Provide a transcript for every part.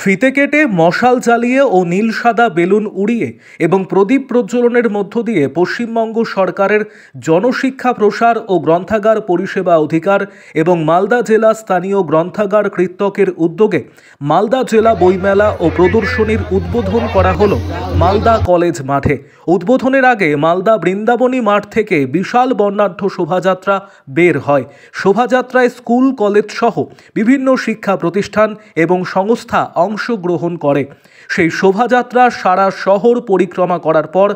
ফিতে কেটে মশাল জ্বালিয়ে ও নীল সাদা বেলুন উড়িয়ে এবং প্রদীপ প্রজ্বলনের মধ্য দিয়ে পশ্চিমবঙ্গ সরকারের জনশিক্ষা প্রসার ও গ্রন্থাগার পরিষেবা অধিকার এবং মালদা জেলা স্থানীয় গ্রন্থাগার কৃতকের উদ্যোগে মালদা জেলা বইমেলা ও প্রদর্শনীর উদ্বোধন করা হলো মালদা কলেজ মাঠে। উদ্বোধনের আগে মালদা বৃন্দাবনী মাঠ থেকে বিশাল বর্ণাঢ্য শোভাযাত্রা বের হয়। শোভাযাত্রায় স্কুল, কলেজ সহ বিভিন্ন শিক্ষা প্রতিষ্ঠান এবং সংস্থা অংশগ্রহণ করে। সেই শোভাযাত্রা সারা শহর পরিক্রমা করার পর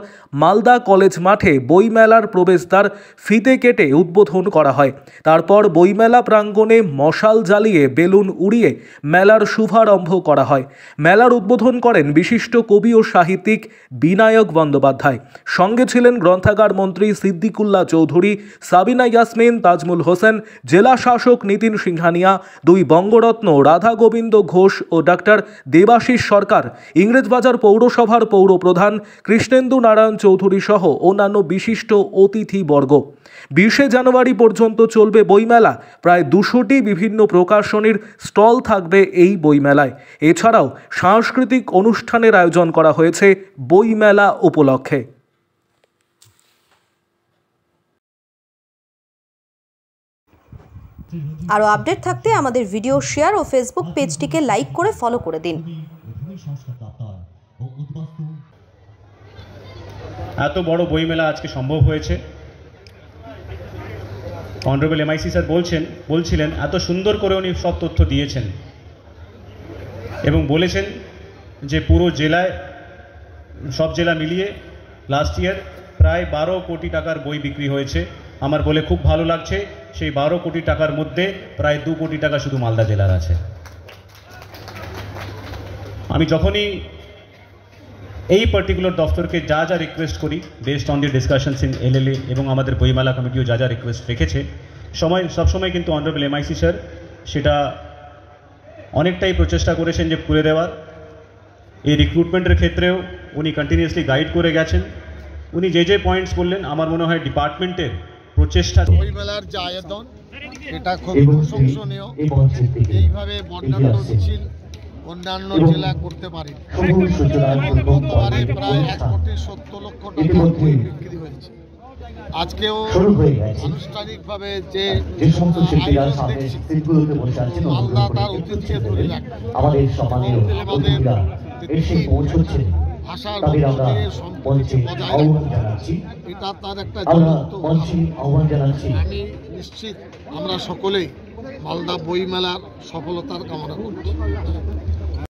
মালদা কলেজ মাঠে বইমেলার প্রবেশদ্বার ফিতে কেটে উদ্বোধন করা হয়। তারপর বইমেলা প্রাঙ্গণে মশাল জ্বালিয়ে বেলুন উড়িয়ে মেলার শুভারম্ভ করা হয়। মেলার উদ্বোধন করেন বিশিষ্ট কবি ও সাহিত্যিক বিনায়ক বন্দ্যোপাধ্যায়। সঙ্গে ছিলেন গ্রন্থাগার মন্ত্রী সিদ্দিকুল্লাহ চৌধুরী, সাবিনা ইয়াসমিন, তাজমুল হোসেন, জেলা শাসক নিতিন সিংহানিয়া, দুই বঙ্গরত্ন রাধা গোবিন্দ ঘোষ ও ডাক্তার দেবাশিস সরকার, ইংরেজবাজার পৌরসভার পৌর প্রধান কৃষ্ণেন্দু নারায়ণ চৌধুরী সহ অন্যান্য বিশিষ্ট অতিথিবর্গ। 20শে জানুয়ারি পর্যন্ত চলবে বইমেলা। প্রায় 200টি বিভিন্ন প্রকাশনীর স্টল থাকবে এই বইমেলায়। এছাড়াও সাংস্কৃতিক অনুষ্ঠানের আয়োজন করা হয়েছে বইমেলা উপলক্ষে। আরও আপডেট থাকতে আমাদের ভিডিও শেয়ার ও ফেসবুক পেজটিকে লাইক করে ফলো করে দিন। এত বড় বইমেলা আজকে সম্ভব হয়েছে। অনারেবল এমআইসি স্যার বলছিলেন এত সুন্দর করে উনি সব তথ্য দিয়েছেন এবং বলেছেন যে পুরো জেলায়, সব জেলা মিলিয়ে লাস্ট ইয়ার প্রায় 12 কোটি টাকার বই বিক্রি হয়েছে। আমার বলে খুব ভালো লাগছে, সেই 12 কোটি টাকার মধ্যে প্রায় 2 কোটি টাকা শুধু মালদা জেলার আছে। আমি যখনই এই পার্টিকুলার দফতরকে যা যা রিকোয়েস্ট করি, based on the discussions in LLA এবং আমাদের বইমেলা কমিটিও যা যা রিকোয়েস্ট রেখেছে, সবসময় কিন্তু অনারেবল এমআইসি স্যার সেটা অনেকটাই প্রচেষ্টা করেছেন যে করে দেওয়ার। এই রিক্রুটমেন্টের ক্ষেত্রেও উনি কন্টিনিউয়াসলি গাইড করে গেছেন। উনি যে পয়েন্টস বললেন, আমার মনে হয় ডিপার্টমেন্টের প্রচেষ্টা। বইমেলার যে আয়োজন এটা খুব প্রশংসনীয়। এইভাবে বর্ণাঢ্য মিছিল অন্যান্য জেলা করতে পারে। গতবারে প্রায় 1,70,00,000 টাকা বই বিক্রি হয়েছে। আজকেও আনুষ্ঠানিকভাবে যে আয়োজন দেখছি, মালদা তার ঐতিহ্যে ধরে রাখবে। আমাদের ভাষার মধ্যে দিয়ে সম্পর্কে বজায় রাখবে, এটা তার একটা জ্বলন্ত উদাহরণ। আমি নিশ্চিত আমরা সকলেই মালদা বইমেলার সফলতার কামনা করছি।